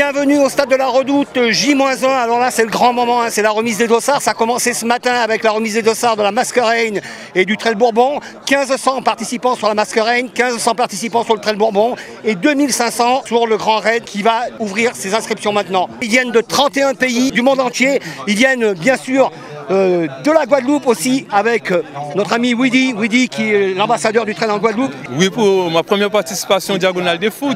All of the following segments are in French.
Bienvenue au stade de la Redoute, J-1. Alors là, c'est le grand moment, hein, c'est la remise des dossards. Ça a commencé ce matin avec la remise des dossards de la Masquerade et du Trail Bourbon. 1500 participants sur la Masquerade, 1500 participants sur le Trail Bourbon et 2500 sur le Grand Raid qui va ouvrir ses inscriptions maintenant. Ils viennent de 31 pays du monde entier. Ils viennent bien sûr de la Guadeloupe aussi avec notre ami Widi qui est l'ambassadeur du trail en Guadeloupe. Oui, pour ma première participation Diagonale des Fous,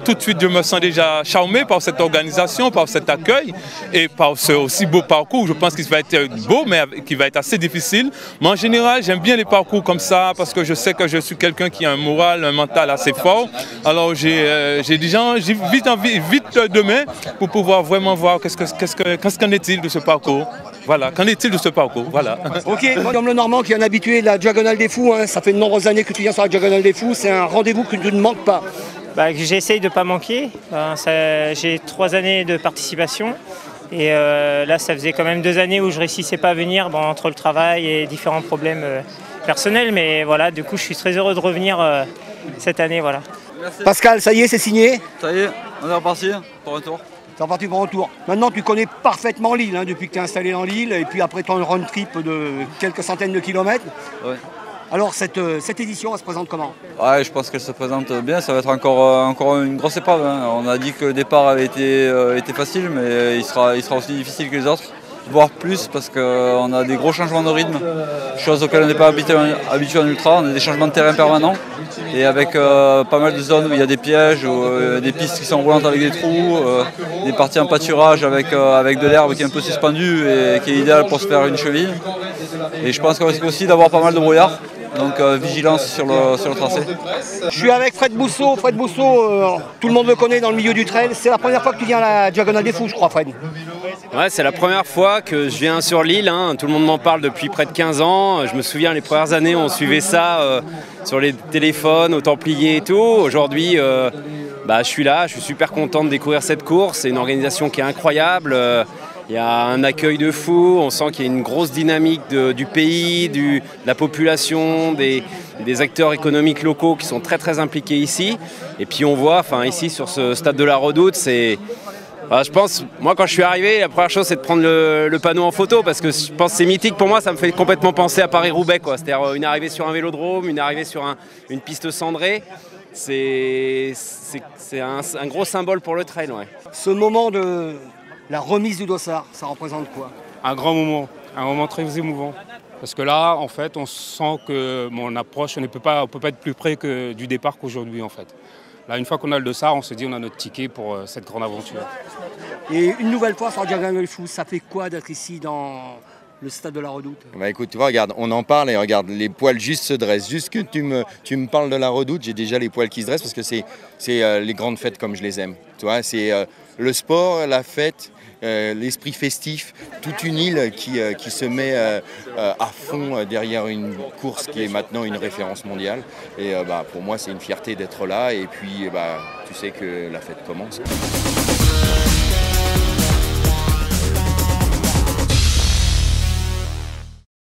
tout de suite je me sens déjà charmé par cette organisation, par cet accueil et par ce aussi beau parcours. Je pense qu'il va être beau mais qui va être assez difficile. Mais en général, j'aime bien les parcours comme ça parce que je sais que je suis quelqu'un qui a un moral, un mental assez fort. Alors j'ai vite demain pour pouvoir vraiment voir qu'en est-il de ce parcours. Voilà, qu'en est-il de ce parcours? Voilà. Ok, comme le Normand qui est un habitué de la Diagonale des Fous, hein, ça fait de nombreuses années que tu viens sur la Diagonale des Fous, c'est un rendez-vous que tu ne manques pas. J'essaye de ne pas manquer. J'ai 3 années de participation et là ça faisait quand même 2 années où je ne réussissais pas à venir entre le travail et différents problèmes personnels. Mais voilà, du coup je suis très heureux de revenir cette année. Voilà. Merci. Pascal, ça y est, c'est signé? Ça y est, on est reparti pour un tour. C'est reparti pour un retour. Maintenant, tu connais parfaitement l'île, hein, depuis que tu es installé dans l'île, et puis après ton road trip de quelques centaines de kilomètres. Ouais. Alors, cette édition, elle se présente comment? Ouais, je pense qu'elle se présente bien. Ça va être encore une grosse épreuve. Hein. On a dit que le départ avait été facile, mais il sera aussi difficile que les autres. Voire plus, parce qu'on a des gros changements de rythme, chose auxquelles on n'est pas habitué en ultra. On a des changements de terrain permanents et avec pas mal de zones où il y a des pièges, des pistes qui sont roulantes avec des trous, des parties en pâturage avec de l'herbe qui est un peu suspendue et qui est idéal pour se faire une cheville. Et je pense qu'on risque aussi d'avoir pas mal de brouillard. Donc vigilance sur le tracé. Je suis avec Fred Bousseau. Fred Bousseau, tout le monde le connaît dans le milieu du trail. C'est la première fois que tu viens à la Diagonale des Fous, je crois, Fred. Ouais, c'est la première fois que je viens sur l'île. Hein. Tout le monde m'en parle depuis près de 15 ans. Je me souviens, les premières années, on suivait ça sur les téléphones, aux Templiers et tout. Aujourd'hui, je suis là. Je suis super content de découvrir cette course. C'est une organisation qui est incroyable. Il y a un accueil de fou, on sent qu'il y a une grosse dynamique du pays, de la population, des acteurs économiques locaux qui sont très très impliqués ici. Et puis on voit, ici sur ce stade de la Redoute, je pense, moi quand je suis arrivé, la première chose c'est de prendre le panneau en photo parce que je pense que c'est mythique pour moi, ça me fait complètement penser à Paris-Roubaix. C'est-à-dire une arrivée sur un vélodrome, une arrivée sur une piste cendrée. C'est un gros symbole pour le trail. Ouais. Ce moment de la remise du dossard, ça représente quoi? Un grand moment, un moment très émouvant. Parce que là, en fait, on sent que mon approche, on ne peut pas être plus près du départ qu'aujourd'hui, en fait. Là, une fois qu'on a le dossard, on se dit on a notre ticket pour cette grande aventure. Et une nouvelle fois sur la Diagonale des Fous, ça fait quoi d'être ici dans le stade de la Redoute? Écoute, tu vois, regarde, on en parle et regarde, les poils juste se dressent. Juste que tu me parles de la Redoute, j'ai déjà les poils qui se dressent parce que c'est les grandes fêtes comme je les aime. Tu vois, c'est le sport, la fête, l'esprit festif, toute une île qui se met à fond derrière une course qui est maintenant une référence mondiale. Et pour moi, c'est une fierté d'être là et puis tu sais que la fête commence.